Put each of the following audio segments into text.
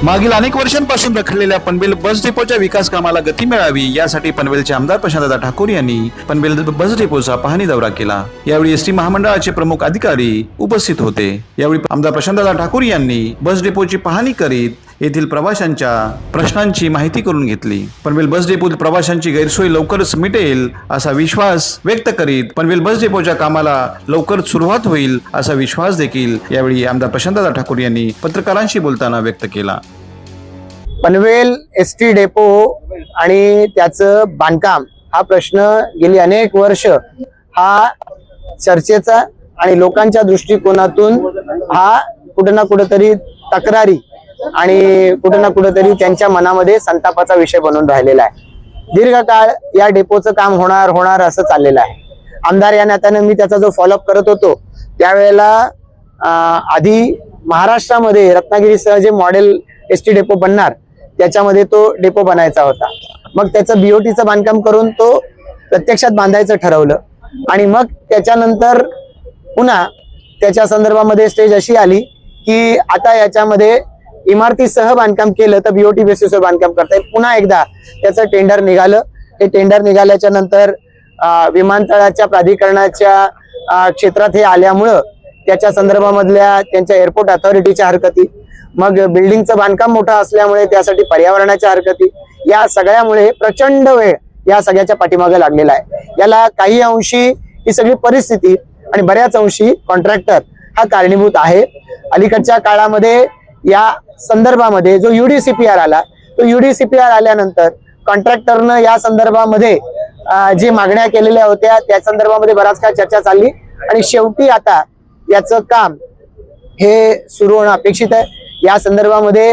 मागील अनेक वर्षांपासून रखडलेल्या पनवेल बस डेपोच्या विकास कामाला गती मिळावी यासाठी पनवेलचे आमदार प्रशांतदादा ठाकूर यांनी पनवेल बस डेपोचा पाहणी दौरा केला। यावेळी एसटी महामंडळाचे प्रमुख अधिकारी उपस्थित होते। यावेळी आमदार प्रशांतदादा ठाकूर यांनी बस डेपोची पाहणी करीत येथील प्रवाशांच्या प्रश्नांची माहिती करून घेतली। पनवेल बस डेपोतील प्रवाशांची गैरसोय लवकरच मिटेल असा विश्वास व्यक्त करीत पनवेल बस डेपोच्या कामाला लवकरच सुरुवात होईल असा विश्वास देखील यावेळी आमदार प्रशांतदादा ठाकूर यांनी पत्रकारांशी बोलताना व्यक्त केला। पनवेल एसटी डेपो आणि त्याचं बांधकाम हा प्रश्न गेली अनेक वर्ष हा चर्चेचा आणि लोकांच्या दृष्टिकोनातून हा कुठे ना कुठेतरी तक्रारी आणि कुठे ना कुठेतरी त्यांच्या मनामध्ये संतापाचा विषय बनून राहिलेला आहे। दीर्घकाळ या डेपोचं काम होणार असं चाललेलं आहे। आमदार या नात्याने मी त्याचा जो फॉलोअप करत होतो त्यावेळेला आधी महाराष्ट्रामध्ये रत्नागिरीसह जे मॉडेल एसटी डेपो बनणार त्याच्यामध्ये तो डेपो बनायचा होता। मग त्याचं बीओटीचं बांधकाम करून तो प्रत्यक्षात बांधायचं ठरवलं आणि मग त्याच्यानंतर पुन्हा त्याच्या संदर्भामध्ये स्टेज अशी आली की आता याच्यामध्ये इमारतीसह बांधकाम केलं तर बीओटी बेसिसवर बांधकाम करता येईल। पुन्हा एकदा त्याचं टेंडर निघालं। हे टेंडर निघाल्याच्या नंतर विमानतळाच्या प्राधिकरणाच्या क्षेत्रात हे आल्यामुळं त्याच्या संदर्भामधल्या त्यांच्या एअरपोर्ट अथॉरिटीच्या हरकती, मग बिल्डिंगचं बांधकाम मोठं असल्यामुळे त्यासाठी पर्यावरणाच्या हरकती, या सगळ्यामुळे प्रचंड वेळ या सगळ्याच्या पाठीमागे लागलेला आहे। याला काही अंशी ही सगळी परिस्थिती आणि बऱ्याच अंशी कॉन्ट्रॅक्टर हा कारणीभूत आहे। अलीकडच्या काळामध्ये या संदर्भामध्ये जो UDCPR आला तो UDCPR आल्यानंतर कॉन्ट्रॅक्टरनं या संदर्भामध्ये जे मागण्या केलेल्या होत्या त्या संदर्भामध्ये बराच काळ चर्चा चालली आणि शेवटी आता याचं काम हे सुरू होणं अपेक्षित आहे। या संदर्भामध्ये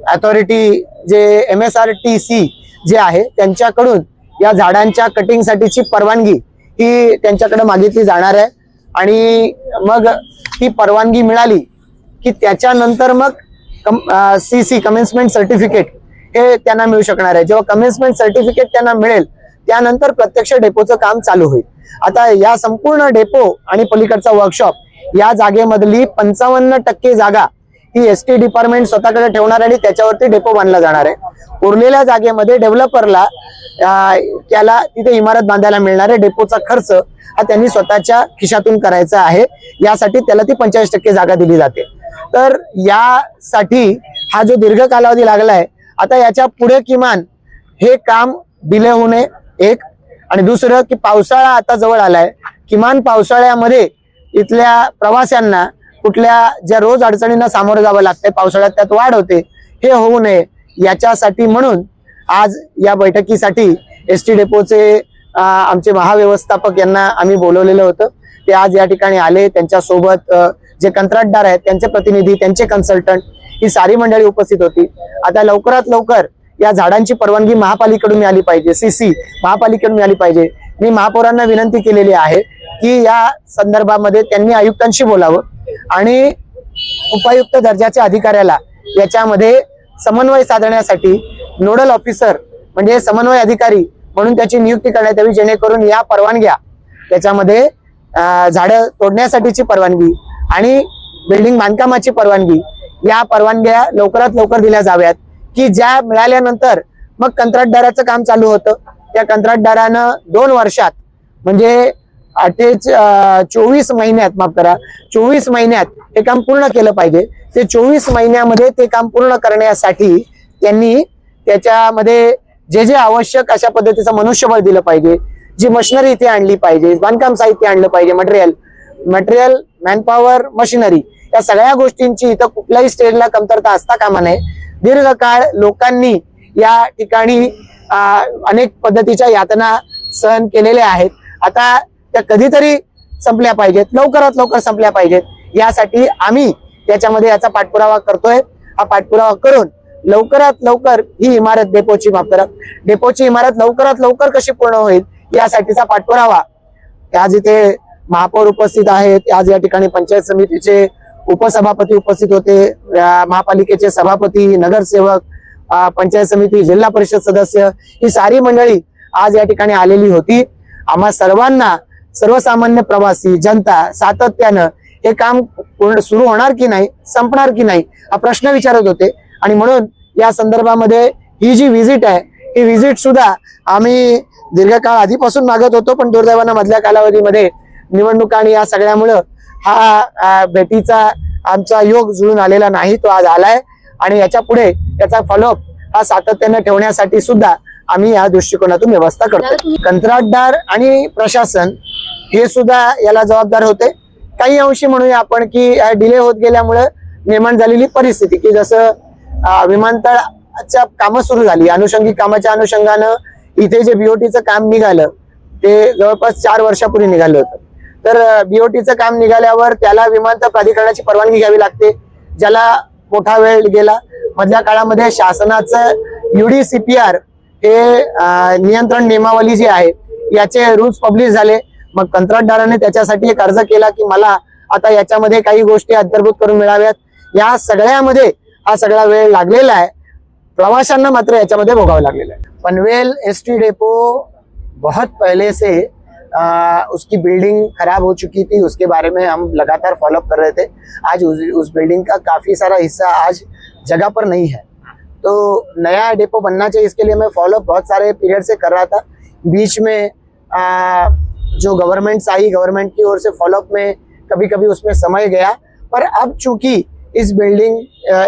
अथॉरिटी जे MSRTC जे आहे त्यांच्याकडून या झाडांच्या कटिंग साठीची परवानगी ही त्यांच्याकडे मागितली जाणार आहे आणि मग ती परवानगी मिळाली की त्याच्यानंतर मग CC कमेन्समेंट सर्टिफिकेट हे त्यांना मिळू शकणार आहे। जेव्हा कमेन्समेंट सर्टिफिकेट त्यांना मिळेल त्यानंतर प्रत्यक्ष डेपोचं काम चालू होईल। आता या संपूर्ण डेपो आणि पलीकडचा वर्कशॉप या जागेमधली 55% जागा ही एसटी डिपार्टमेंट स्वतःकडे ठेवणार आणि त्याच्यावरती डेपो बांधला जाणार आहे। उरलेल्या जागेमध्ये डेव्हलपरला त्याला तिथे इमारत बांधायला मिळणार आहे। डेपोचा खर्च हा त्यांनी स्वतःच्या खिशातून करायचा आहे। यासाठी त्याला ती 45% जागा दिली जाते। तर यासाठी हा जो दीर्घ कालावधी लागलाय आता याच्या पुढे किमान हे काम डिले होणे एक, आणि दुसरं की पावसाळा आता जवळ आलाय, किमान पावसाळ्यामध्ये इथल्या प्रवाशांना कुठल्या ज्या रोज अडचणींना सामोरं जावं लागतंय पावसाळ्यात त्यात वाढ होते हे होऊ नये याच्यासाठी म्हणून आज या बैठकीसाठी एसटी डेपोचे आमचे महाव्यवस्थापक यांना आम्ही बोलवलेलं होतं। ते आज या ठिकाणी आले। त्यांच्या सोबत जे कंत्राटदार आहेत त्यांचे प्रतिनिधी, त्यांचे कन्सल्टंट ही सारी मंडळी उपस्थित होती। आता लवकरात लवकर या झाडांची परवानगी महापालिकेकडून मिळाली पाहिजे, CC महापालिकेकडून मिळाली पाहिजे। मी महापौरांना विनंती केलेली आहे की या संदर्भामध्ये त्यांनी आयुक्तांशी बोलावं आणि उपायुक्त दर्जाच्या अधिकाऱ्याला याच्यामध्ये समन्वय साधण्यासाठी नोडल ऑफिसर म्हणजे समन्वय अधिकारी म्हणून त्याची नियुक्ती करण्यात यावी, जेणेकरून या परवानग्या त्याच्यामध्ये झाडं तोडण्यासाठीची परवानगी आणि बिल्डिंग बांधकामाची परवानगी या परवानग्या लवकरात लवकर दिल्या जाव्यात की ज्या मिळाल्यानंतर मग कंत्राटदाराचं काम चालू होतं। त्या कंत्राटदारानं 2 वर्षात म्हणजे 24 महिन्यात 24 महिन्यात हे काम पूर्ण केलं पाहिजे। ते 24 महिन्यामध्ये ते काम पूर्ण करण्यासाठी त्यांनी त्याच्यामध्ये जे आवश्यक अशा पद्धतीचं मनुष्यबळ दिलं पाहिजे, जी मशिनरी इथे आणली पाहिजे, बांधकाम साहित्य आणलं पाहिजे, मटेरियल मॅनपॉवर मशिनरी या सगळ्या गोष्टींची इथं कुठल्याही स्टेजला कमतरता असता कामा नये। दीर्घकाळ लोकांनी या ठिकाणी अनेक पद्धतीच्या यातना सहन केलेल्या आहेत। आता त्या कधीतरी संपल्या पाहिजेत, लवकरात लवकर संपल्या पाहिजेत। यासाठी आम्ही त्याच्यामध्ये याचा पाठपुरावा करतोय। हा पाठपुरावा करून लवकरात लवकर ही इमारत डेपोची इमारत लवकरात लवकर कशी पूर्ण होईल यासाठीचा पाठपुरावा आज इथे महापौर उपस्थित आहेत। आज या ठिकाणी पंचायत समितीचे उपसभापती उपस्थित होते, महापालिकेचे सभापती, नगरसेवक, पंचायत समिती, जिल्हा परिषद सदस्य ही सारी मंडळी आज या ठिकाणी आलेली होती। आम्हा सर्वांना सर्वसामान्य प्रवासी जनता सातत्यानं हे काम पूर्ण सुरू होणार की नाही, संपणार की नाही, हा प्रश्न विचारत होते. आणि म्हणून या संदर्भामध्ये ही जी व्हिजिट आहे, ही व्हिजिट सुद्धा आम्ही दीर्घकाळ आधीपासून मागत होतो, पण दुर्दैवानं मधल्या कालावधीमध्ये निवडणुका आणि या सगळ्यामुळं हा भेटीचा आमचा योग जुळून आलेला नाही. तो आज आलाय आणि याच्या पुढे याचा फॉलोअप हा सातत्याने ठेवण्यासाठी सुद्धा आम्ही या दृष्टिकोनातून व्यवस्था करतो. कंत्राटदार आणि प्रशासन हे सुद्धा याला जबाबदार होते. काही अंशी म्हणूया आपण की डिले होत गेल्यामुळे निर्माण झालेली परिस्थिती, की जसं विमानतळाच्या कामं सुरू झाली, अनुषंगिक कामाच्या अनुषंगानं इथे जे बीओटीचं काम निघालं ते जवळपास 4 वर्षापूर्वी निघालं होतं. तर बीओटीचं काम निघाल्यावर त्याला विमानतळ प्राधिकरणाची परवानगी घ्यावी लागते, ज्याला मोठा वेळ गेला. मधल्या काळामध्ये शासनाचं UDCPR हे नियंत्रण नियमावली जी आहे याचे रूल्स पब्लिश झाले. मग कंत्राटदाराने त्याच्यासाठी एक अर्ज केला की मला आता याच्यामध्ये काही गोष्टी अंतर्भूत करून मिळाव्यात. या सगळ्यामध्ये हा सगळा वेळ लागलेला आहे. प्रवाशांना मात्र याच्यामध्ये भोगावं लागलेलं आहे. पनवेल ST डेपो बहुत पहले से उसकी बिल्डिंग खराब हो चुकी थी, उसके बारे में हम लगातार फॉलोअप कर रहे थे. आज उस बिल्डिंग का काफी सारा हिस्सा आज जगह पर नहीं है, तो नया डेपो बनना चाहिए. इसके लिए मैं फॉलोअप बहुत सारे पीरियड से कर रहा था. बीच में जो गवर्नमेंट आई, गवर्नमेंट की ओर से फॉलोअप में कभी कभी उसमें समय गया, पर अब चूंकि इस बिल्डिंग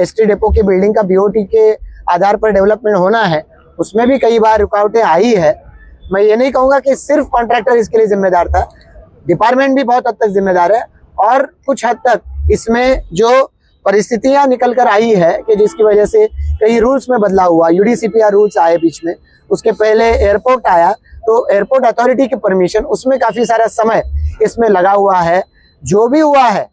ST डेपो की बिल्डिंग का BOT के आधार पर डेवलपमेंट होना है, उसमें भी कई बार रुकावटें आई है. मैं ये नहीं कहूँगा कि सिर्फ कॉन्ट्रैक्टर इसके लिए जिम्मेदार था, डिपार्टमेंट भी बहुत हद तक जिम्मेदार है. और कुछ हद तक इसमें जो परिस्थितियां निकल कर आई है कि जिसकी वजह से कई रूल्स में बदलाव हुआ. UDCPR रूल्स आए बीच में, उसके पहले एयरपोर्ट आया, तो एयरपोर्ट अथॉरिटी की परमिशन, उसमें काफी सारा समय इसमें लगा हुआ है. जो भी हुआ है,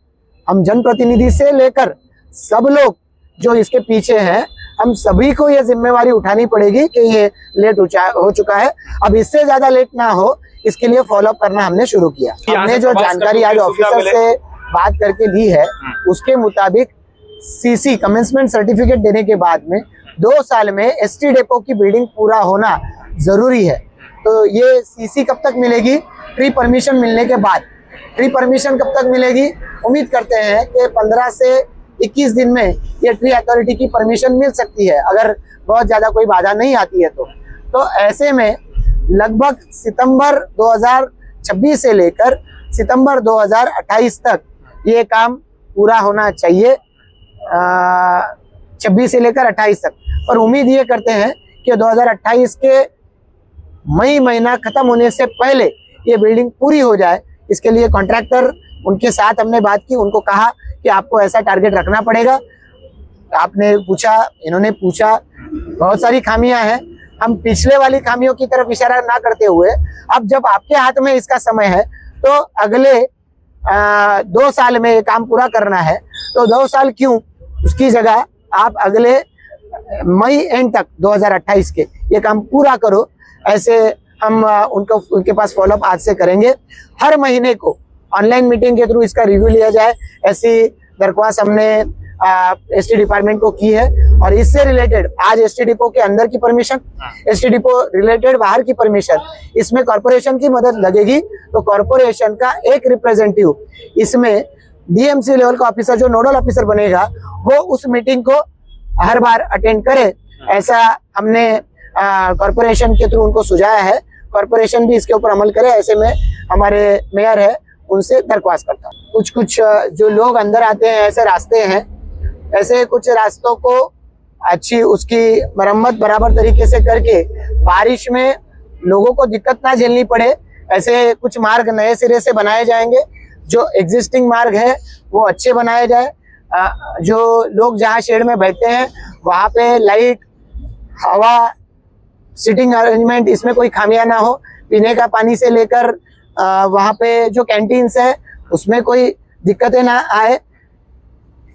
हम जनप्रतिनिधि से लेकर सब लोग जो इसके पीछे हैं, हम सभी को ये जिम्मेवारी उठानी पड़ेगी कि ये लेट हो चुका है. अब इससे ज्यादा लेट ना हो, इसके लिए फॉलोअप करना हमने शुरू किया. हमने जो जानकारी आज ऑफिसर से बात करके ली है, उसके मुताबिक CC कमेंसमेंट सर्टिफिकेट देने के बाद में 2 साल में ST डेपो की बिल्डिंग पूरा होना जरूरी है. तो ये CC कब तक मिलेगी? ट्री परमिशन मिलने के बाद. ट्री परमिशन कब तक मिलेगी? उम्मीद करते हैं कि 15 से 21 दिन में ये ट्री अथॉरिटी की परमिशन मिल सकती है, अगर बहुत ज्यादा कोई बाधा नहीं आती है तो ऐसे में लगभग सितंबर 2026 से लेकर सितंबर 2028 तक ये काम पूरा होना चाहिए. 26 से लेकर 28 तक. और उम्मीद ये करते हैं कि 2028 के मई महीना खत्म होने से पहले ये बिल्डिंग पूरी हो जाए. इसके लिए कॉन्ट्रैक्टर, उनके साथ हमने बात की, उनको कहा कि आपको ऐसा टारगेट रखना पड़ेगा. आपने पूछा, इन्होंने पूछा, बहुत सारी खामियां हैं. हम पिछले वाली खामियों की तरफ इशारा ना करते हुए, अब जब आपके हाथ में इसका समय है तो अगले 2 साल में ये काम पूरा करना है, तो 2 साल क्यों, उसकी जगह आप अगले मई एंड तक 2028 के ये काम पूरा करो. ऐसे हम उनके पास फॉलोअप आज से करेंगे. हर महीने को ऑनलाइन मीटिंग के थ्रू इसका रिव्यू लिया जाए, ऐसी दरख्वास्त हमने ST डिपार्टमेंट को की है. और इससे रिलेटेड आज ST डिपो के अंदर की परमिशन, ST डिपो रिलेटेड बाहर की परमिशन, इसमें कॉर्पोरेशन की मदद लगेगी. तो कॉर्पोरेशन का एक रिप्रेजेंटेटिव इसमें DMC लेवल का ऑफिसर, जो नोडल ऑफिसर बनेगा, वो उस मीटिंग को हर बार अटेंड करे. ऐसा हमने कॉर्पोरेशन के थ्रू उनको सुझाया है. कॉर्पोरेशन भी इसके ऊपर अमल करे, ऐसे में हमारे मेयर है उनसे दरख्वास्त करता हूँ. कुछ जो लोग अंदर आते हैं, ऐसे रास्ते हैं, ऐसे कुछ रास्तों को अच्छी उसकी मरम्मत बराबर तरीके से करके बारिश में लोगों को दिक्कत ना झेलनी पड़े, ऐसे कुछ मार्ग नए सिरे से बनाए जाएंगे. जो एग्जिस्टिंग मार्ग है वो अच्छे बनाए जाए. जो लोग जहाँ शेड में बैठते हैं वहाँ पे लाइट, हवा, सिटिंग अरेंजमेंट, इसमें कोई खामियां ना हो. पीने का पानी से लेकर वहाँ पे जो कैंटीन्स है उसमें कोई दिक्कतें ना आए,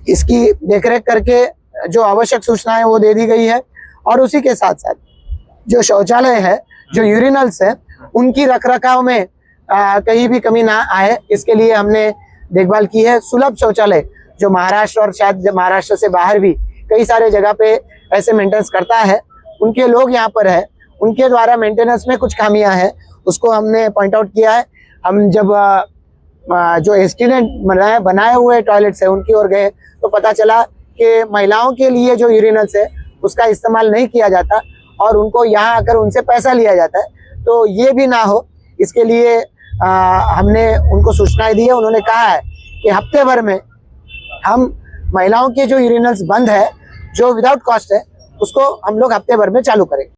इसकी देखरेख करके जो आवश्यक सूचनाएं वो दे दी गई है. और उसी के साथ साथ जो शौचालय है, जो यूरिनल्स है, उनकी रखरखाव में कहीं भी कमी ना आए, इसके लिए हमने देखभाल की है. सुलभ शौचालय जो महाराष्ट्र और शायद महाराष्ट्र से बाहर भी कई सारे जगह पे ऐसे मेंटेनेंस करता है, उनके लोग यहाँ पर है, उनके द्वारा मेंटेनेंस में कुछ खामियां हैं, उसको हमने पॉइंट आउट किया है. हम जब जो एसटी ने बनाए हुए टॉयलेट्स है उनकी ओर गए तो पता चला कि महिलाओं के लिए जो यूरिनल्स है उसका इस्तेमाल नहीं किया जाता और उनको यहाँ आकर उनसे पैसा लिया जाता है। तो ये भी ना हो, इसके लिए हमने उनको सूचनाएं दी है। उन्होंने कहा है कि हफ्ते भर में हम महिलाओं के जो यूरिनल्स बंद है, जो विदाउट कॉस्ट है, उसको हम लोग हफ्ते भर में चालू करेंगे।